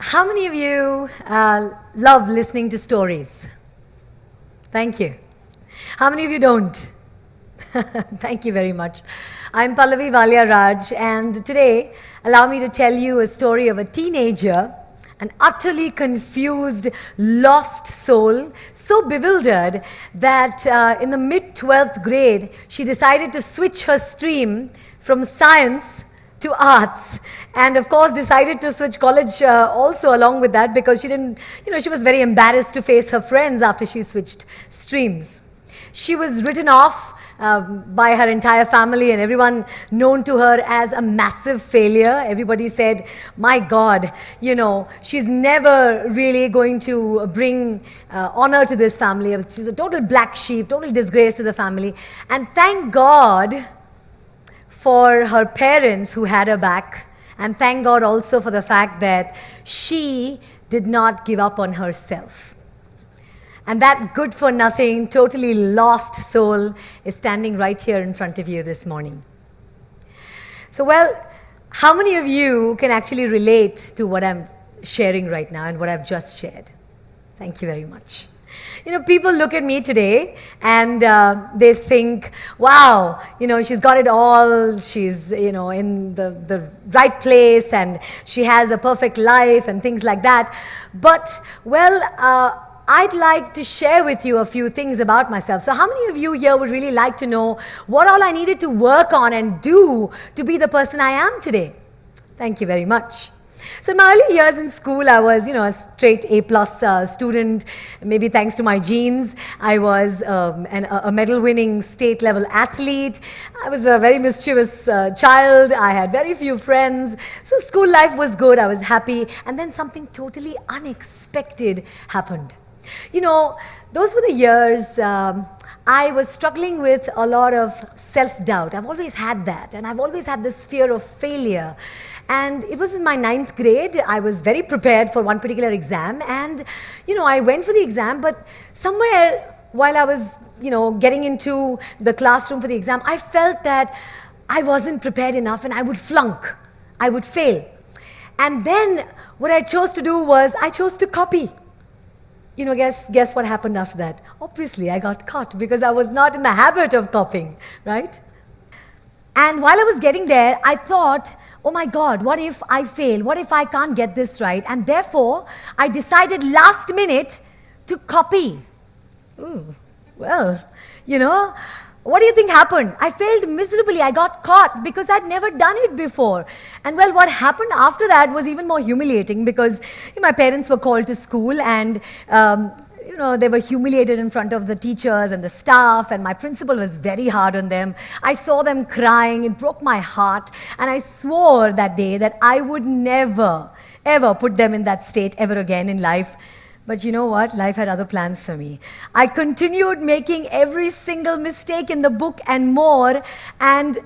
How many of you love listening to stories? Thank you. How many of you don't? Thank you very much. I'm Pallavi Walia Raj, and today allow me to tell you a story of a teenager, an utterly confused, lost soul, so bewildered that in the mid-12th grade, she decided to switch her stream from science to arts, and of course decided to switch college also along with that, because she was very embarrassed to face her friends after she switched streams. She was written off by her entire family and everyone known to her as a massive failure. Everybody said, my God, she's never really going to bring honor to this family. She's a total black sheep, total disgrace to the family. And thank God for her parents who had her back, and thank God also for the fact that she did not give up on herself. And that good-for-nothing, totally lost soul is standing right here in front of you this morning. So, well, how many of you can actually relate to what I'm sharing right now and what I've just shared? Thank you very much. People look at me today and they think, wow, she's got it all, she's, in the right place and she has a perfect life and things like that. But, well, I'd like to share with you a few things about myself. So how many of you here would really like to know what all I needed to work on and do to be the person I am today? Thank you very much. So in my early years in school, I was, a straight A+ student, maybe thanks to my genes. I was a medal-winning state-level athlete. I was a very mischievous child. I had very few friends. So school life was good. I was happy. And then something totally unexpected happened. Those were the years I was struggling with a lot of self-doubt. I've always had that, and I've always had this fear of failure. And it was in my 9th grade. I was very prepared for one particular exam, and I went for the exam, but somewhere while I was getting into the classroom for the exam, I felt that I wasn't prepared enough and I would flunk, I would fail. And then what I chose to do was I chose to copy. Guess what happened after that? Obviously, I got caught because I was not in the habit of copying, right? And while I was getting there, I thought, oh my God, what if I fail? What if I can't get this right? And therefore, I decided last minute to copy. Ooh, well, what do you think happened? I failed miserably. I got caught because I'd never done it before. And well, what happened after that was even more humiliating, because my parents were called to school and they were humiliated in front of the teachers and the staff, and my principal was very hard on them. I saw them crying. It broke my heart. And I swore that day that I would never, ever put them in that state ever again in life. But you know what? Life had other plans for me. I continued making every single mistake in the book and more. And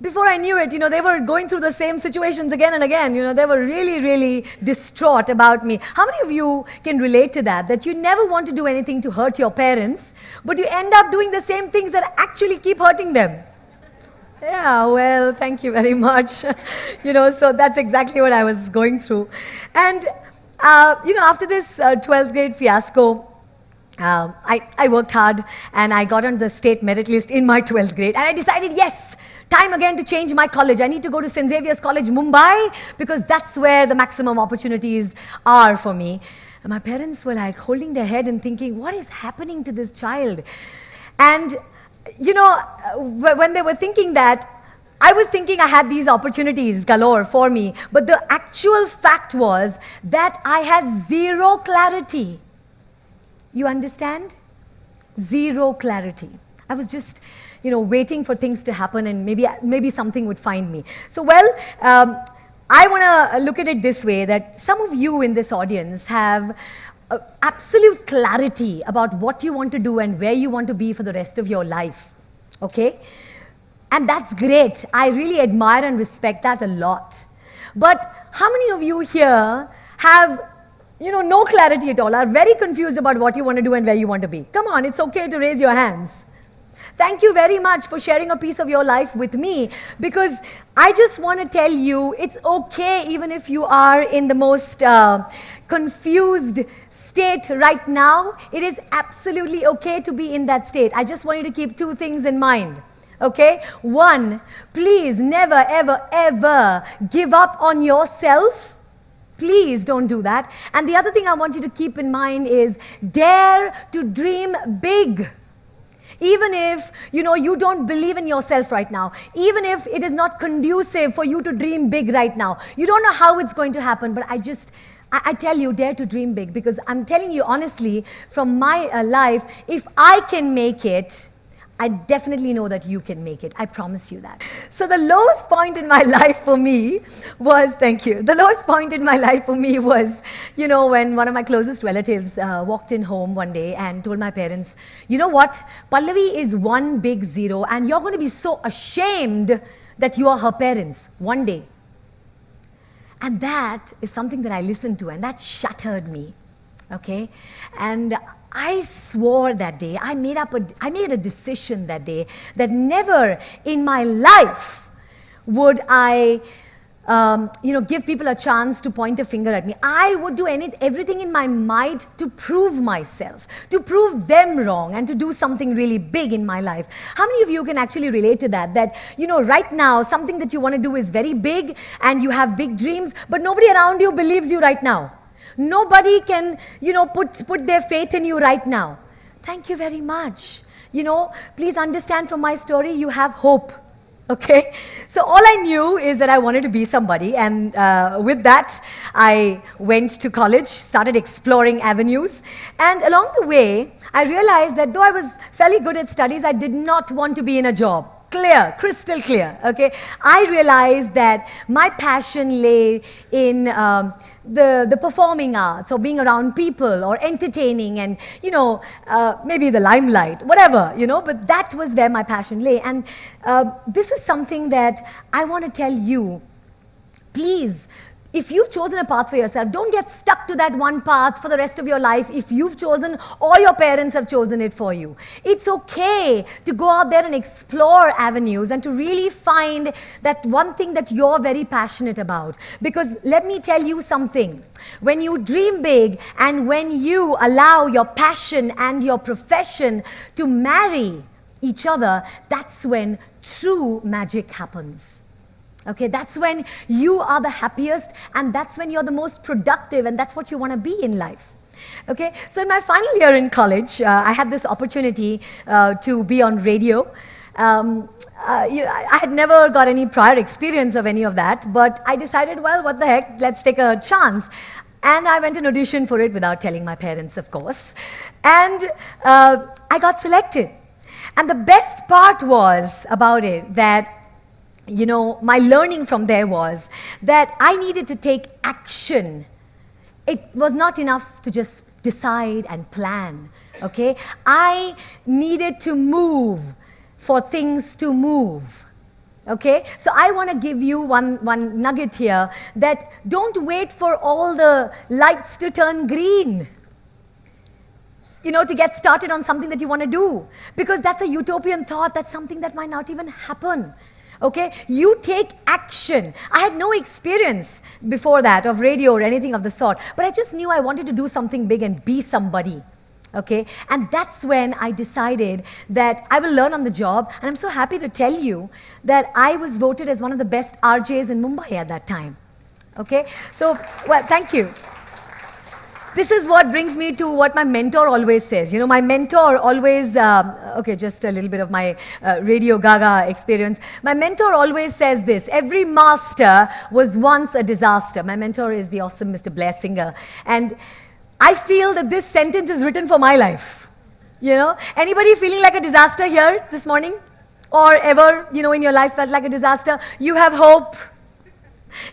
before I knew it, they were going through the same situations again and again. They were really, really distraught about me. How many of you can relate to that? That you never want to do anything to hurt your parents, but you end up doing the same things that actually keep hurting them. Yeah, well, thank you very much. So that's exactly what I was going through. And after this 12th grade fiasco, I worked hard and I got on the state merit list in my 12th grade, and I decided, yes, time again to change my college. I need to go to St. Xavier's College, Mumbai, because that's where the maximum opportunities are for me. And my parents were like holding their head and thinking, what is happening to this child? And, when they were thinking that, I was thinking I had these opportunities galore for me, but the actual fact was that I had zero clarity. You understand? Zero clarity. I was just, waiting for things to happen, and maybe something would find me. So, well, I want to look at it this way, that some of you in this audience have absolute clarity about what you want to do and where you want to be for the rest of your life, okay? And that's great. I really admire and respect that a lot. But how many of you here have, no clarity at all, are very confused about what you want to do and where you want to be? Come on, it's okay to raise your hands. Thank you very much for sharing a piece of your life with me, because I just want to tell you it's okay even if you are in the most confused state right now. It is absolutely okay to be in that state. I just want you to keep two things in mind. Okay? One, please never, ever, ever give up on yourself. Please don't do that. And the other thing I want you to keep in mind is dare to dream big. Even if, you don't believe in yourself right now, even if it is not conducive for you to dream big right now, you don't know how it's going to happen, but I tell you, dare to dream big, because I'm telling you honestly, from my life, if I can make it, I definitely know that you can make it. I promise you that. So the lowest point in my life for me was, thank you, the lowest point in my life for me was, when one of my closest relatives walked in home one day and told my parents, you know what, Pallavi is one big zero and you're going to be so ashamed that you are her parents one day. And that is something that I listened to, and that shattered me, okay? And I swore that day, I made a decision that day that never in my life would I, give people a chance to point a finger at me. I would do everything in my might to prove myself, to prove them wrong, and to do something really big in my life. How many of you can actually relate to that? That, right now, something that you want to do is very big, and you have big dreams, but nobody around you believes you right now. Nobody can, put their faith in you right now. Thank you very much. Please understand from my story, you have hope. Okay? So all I knew is that I wanted to be somebody, and with that, I went to college, started exploring avenues, and along the way, I realized that though I was fairly good at studies, I did not want to be in a job. Clear, crystal clear, okay? I realized that my passion lay in the performing arts, or being around people, or entertaining, and, maybe the limelight, whatever, but that was where my passion lay. And this is something that I want to tell you. Please, if you've chosen a path for yourself, don't get stuck to that one path for the rest of your life if you've chosen or your parents have chosen it for you. It's okay to go out there and explore avenues and to really find that one thing that you're very passionate about. Because let me tell you something. When you dream big and when you allow your passion and your profession to marry each other, that's when true magic happens. Okay, that's when you are the happiest, and that's when you're the most productive, and that's what you want to be in life. Okay, so in my final year in college, I had this opportunity to be on radio. I had never got any prior experience of any of that, but I decided, well, what the heck, let's take a chance. And I went and auditioned for it without telling my parents, of course. And I got selected. And the best part was about it that my learning from there was that I needed to take action. It was not enough to just decide and plan, okay? I needed to move for things to move, okay? So I want to give you one nugget here, that don't wait for all the lights to turn green, to get started on something that you want to do, because that's a utopian thought. That's something that might not even happen. Okay, you take action. I had no experience before that of radio or anything of the sort, but I just knew I wanted to do something big and be somebody. Okay, and that's when I decided that I will learn on the job, and I'm so happy to tell you that I was voted as one of the best RJs in Mumbai at that time. Okay, so, well, thank you. This is what brings me to what my mentor always says. My mentor always, okay, just a little bit of my Radio Gaga experience. My mentor always says this: every master was once a disaster. My mentor is the awesome Mr. Blair Singer. And I feel that this sentence is written for my life. Anybody feeling like a disaster here this morning? Or ever, in your life felt like a disaster? You have hope.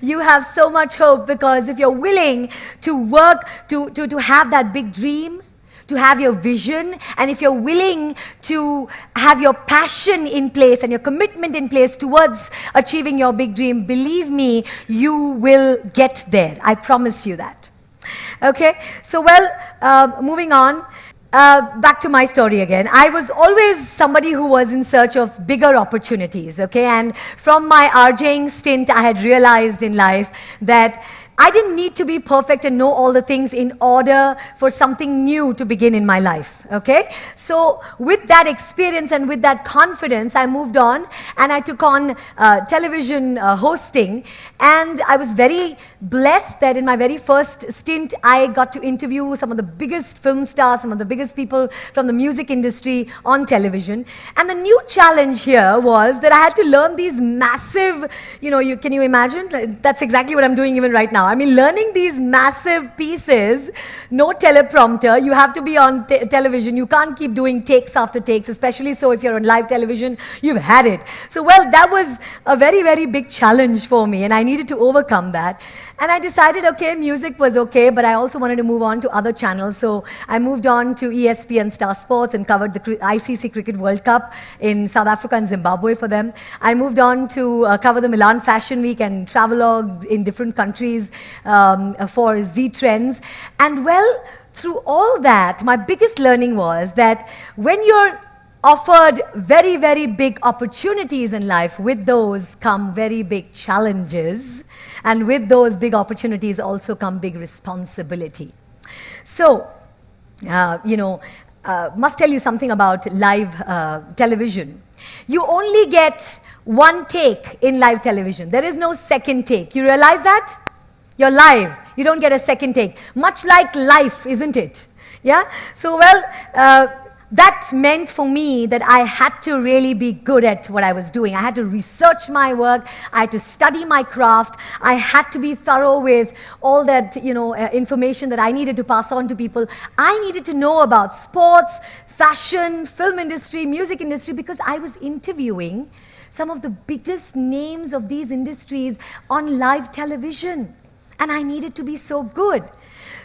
You have so much hope, because if you're willing to work to have that big dream, to have your vision, and if you're willing to have your passion in place and your commitment in place towards achieving your big dream, believe me, you will get there. I promise you that. Okay, so moving on. Back to my story again. I was always somebody who was in search of bigger opportunities, okay? And from my RJing stint, I had realized in life that I didn't need to be perfect and know all the things in order for something new to begin in my life, okay? So with that experience and with that confidence, I moved on and I took on television hosting. And I was very blessed that in my very first stint, I got to interview some of the biggest film stars, some of the biggest people from the music industry on television. And the new challenge here was that I had to learn these massive, can you imagine? That's exactly what I'm doing even right now. I mean, learning these massive pieces, no teleprompter, you have to be on television, you can't keep doing takes after takes, especially so if you're on live television, you've had it. So, well, that was a very, very big challenge for me, and I needed to overcome that. And I decided, okay, music was okay, but I also wanted to move on to other channels. So I moved on to ESPN Star Sports and covered the ICC Cricket World Cup in South Africa and Zimbabwe for them. I moved on to cover the Milan Fashion Week and travelogue in different countries for Z Trends. And well, through all that, my biggest learning was that when you're offered very, very big opportunities in life, with those come very big challenges, and with those big opportunities also come big responsibility. So, must tell you something about live television. You only get one take in live television. There is no second take. You realize that? You're live. You don't get a second take. Much like life, isn't it? Yeah? So, well, that meant for me that I had to really be good at what I was doing. I had to research my work. I had to study my craft. I had to be thorough with all that, information that I needed to pass on to people. I needed to know about sports, fashion, film industry, music industry, because I was interviewing some of the biggest names of these industries on live television. And I needed to be so good.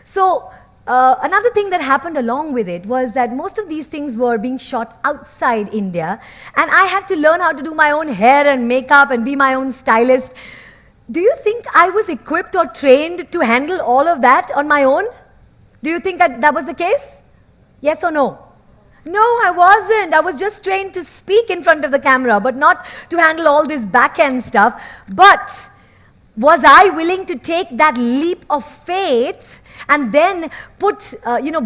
So, another thing that happened along with it was that most of these things were being shot outside India, and I had to learn how to do my own hair and makeup and be my own stylist. Do you think I was equipped or trained to handle all of that on my own? Do you think that was the case? Yes or no? No, I wasn't. I was just trained to speak in front of the camera, but not to handle all this back-end stuff. But was I willing to take that leap of faith and then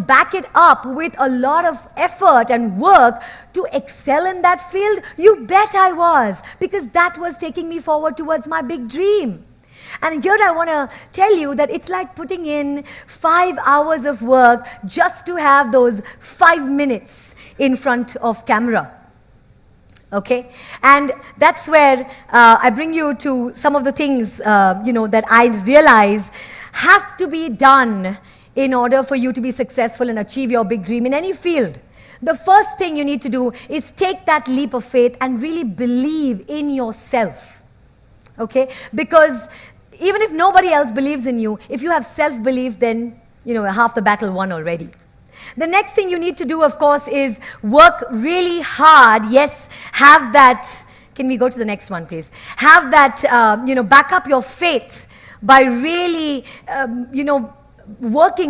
back it up with a lot of effort and work to excel in that field? You bet I was, because that was taking me forward towards my big dream. And here I want to tell you that it's like putting in 5 hours of work just to have those 5 minutes in front of camera. Okay, and that's where I bring you to some of the things, that I realize have to be done in order for you to be successful and achieve your big dream in any field. The first thing you need to do is take that leap of faith and really believe in yourself. Okay, because even if nobody else believes in you, if you have self-belief, then, half the battle won already. The next thing you need to do, of course, is work really hard. Yes, have that. Can we go to the next one, please? Have that, back up your faith by really,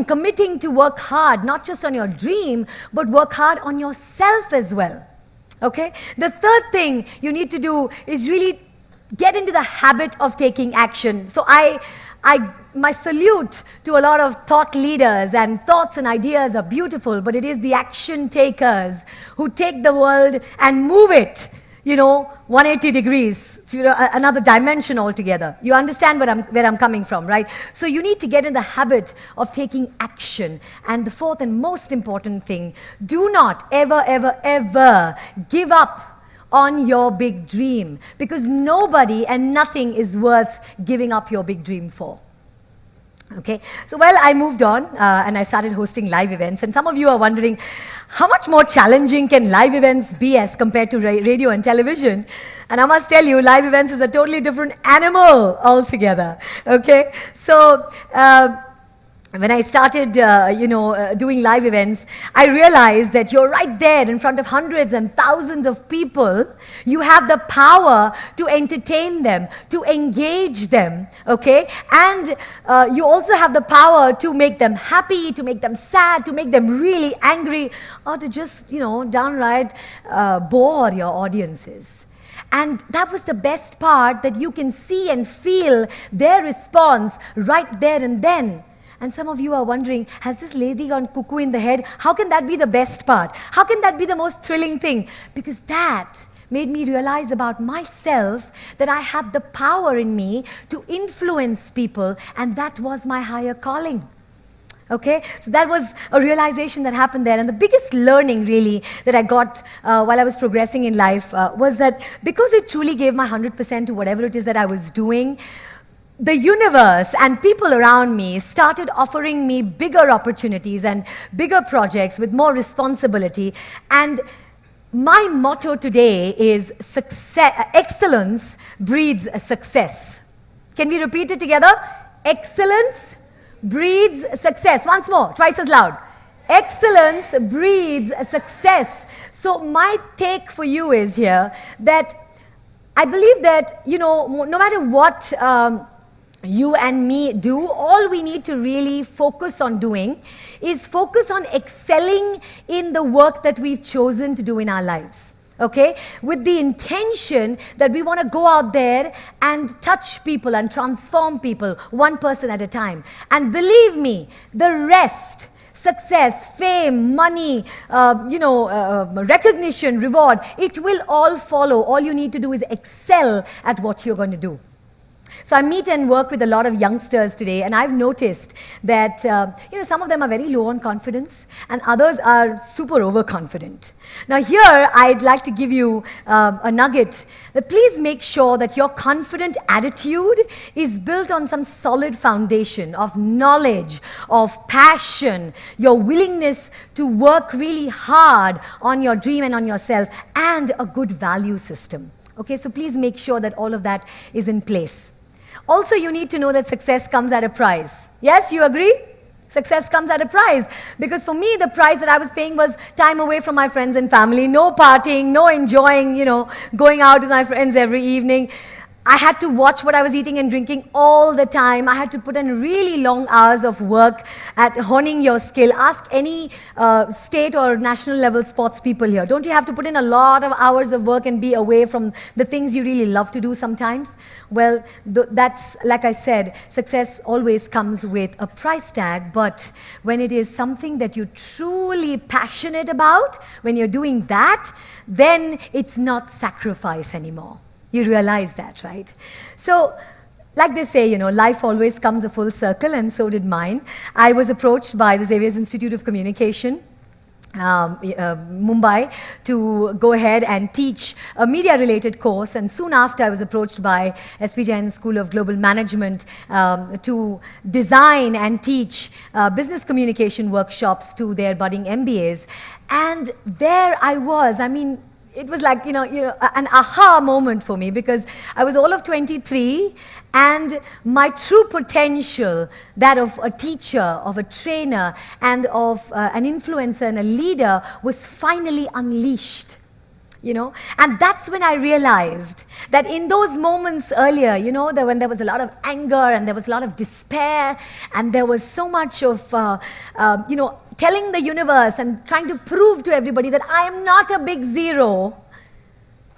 committing to work hard, not just on your dream, but work hard on yourself as well. Okay? The third thing you need to do is really get into the habit of taking action. So my salute to a lot of thought leaders, and thoughts and ideas are beautiful, but it is the action takers who take the world and move it, 180 degrees to another dimension altogether. You understand where I'm coming from, right? So you need to get in the habit of taking action. And the fourth and most important thing, do not ever, ever, ever give up on your big dream, because nobody and nothing is worth giving up your big dream for. Okay, so well, I moved on and I started hosting live events, and some of you are wondering, how much more challenging can live events be as compared to radio and television? And I must tell you, live events is a totally different animal altogether. Okay, so when I started, doing live events, I realized that you're right there in front of hundreds and thousands of people. You have the power to entertain them, to engage them, okay? And you also have the power to make them happy, to make them sad, to make them really angry, or to just, downright bore your audiences. And that was the best part, that you can see and feel their response right there and then. And some of you are wondering, has this lady gone cuckoo in the head? How can that be the best part? How can that be the most thrilling thing? Because that made me realize about myself that I had the power in me to influence people, and that was my higher calling. Okay, so that was a realization that happened there. And the biggest learning really that I got while I was progressing in life was that because it truly gave my 100% to whatever it is that I was doing, the universe and people around me started offering me bigger opportunities and bigger projects with more responsibility. And my motto today is excellence breeds success. Can we repeat it together? Excellence breeds success. Once more, twice as loud. Excellence breeds success. So my take for you is here that I believe that, no matter what you and me do, all we need to really focus on doing is focus on excelling in the work that we've chosen to do in our lives. Okay, with the intention that we want to go out there and touch people and transform people one person at a time. And believe me, the rest, success, fame, money, recognition, reward, it will all follow. All you need to do is excel at what you're going to do. So I meet and work with a lot of youngsters today, and I've noticed that some of them are very low on confidence, and others are super overconfident. Now here, I'd like to give you a nugget that please make sure that your confident attitude is built on some solid foundation of knowledge, of passion, your willingness to work really hard on your dream and on yourself, and a good value system. Okay, so please make sure that all of that is in place. Also, you need to know that success comes at a price. Yes, you agree? Success comes at a price. Because for me, the price that I was paying was time away from my friends and family, no partying, no enjoying, going out with my friends every evening. I had to watch what I was eating and drinking all the time. I had to put in really long hours of work at honing your skill. Ask any state or national level sports people here. Don't you have to put in a lot of hours of work and be away from the things you really love to do sometimes? Well, that's, like I said, success always comes with a price tag, but when it is something that you're truly passionate about, when you're doing that, then it's not sacrifice anymore. You realize that, right? So, like they say, life always comes a full circle, and so did mine. I was approached by the Xavier's Institute of Communication, Mumbai, to go ahead and teach a media-related course, and soon after I was approached by SP Jain School of Global Management to design and teach business communication workshops to their budding MBAs. And there I was, it was like, an aha moment for me, because I was all of 23, and my true potential, that of a teacher, of a trainer, and of an influencer and a leader, was finally unleashed. And that's when I realized that in those moments earlier, when there was a lot of anger and there was a lot of despair and there was so much of, telling the universe and trying to prove to everybody that I am not a big zero,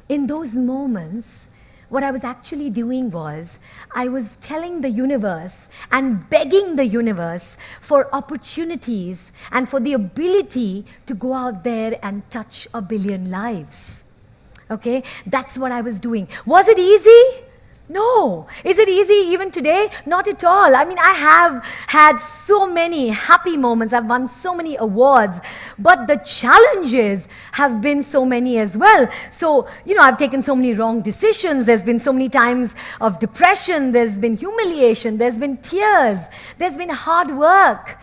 in those moments, what I was actually doing was, I was telling the universe and begging the universe for opportunities and for the ability to go out there and touch 1 billion lives. Okay, that's what I was doing. Was it easy? No. Is it easy even today? Not at all. I have had so many happy moments. I've won so many awards, but the challenges have been so many as well. So, I've taken so many wrong decisions. There's been so many times of depression. There's been humiliation. There's been tears. There's been hard work.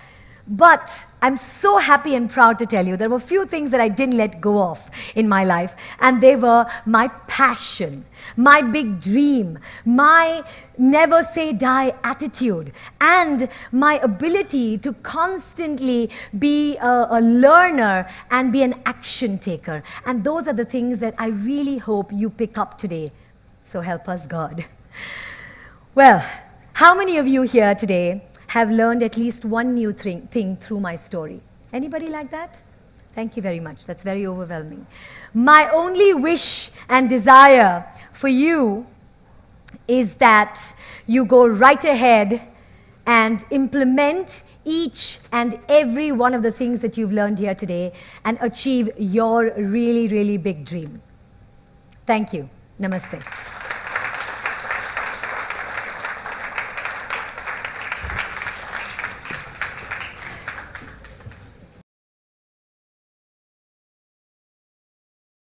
But I'm so happy and proud to tell you there were a few things that I didn't let go of in my life, and they were my passion, my big dream, my never say die attitude, and my ability to constantly be a learner and be an action taker. And those are the things that I really hope you pick up today. So help us, God. Well, how many of you here today have learned at least one new thing through my story? Anybody like that? Thank you very much. That's very overwhelming. My only wish and desire for you is that you go right ahead and implement each and every one of the things that you've learned here today and achieve your really, really big dream. Thank you. Namaste.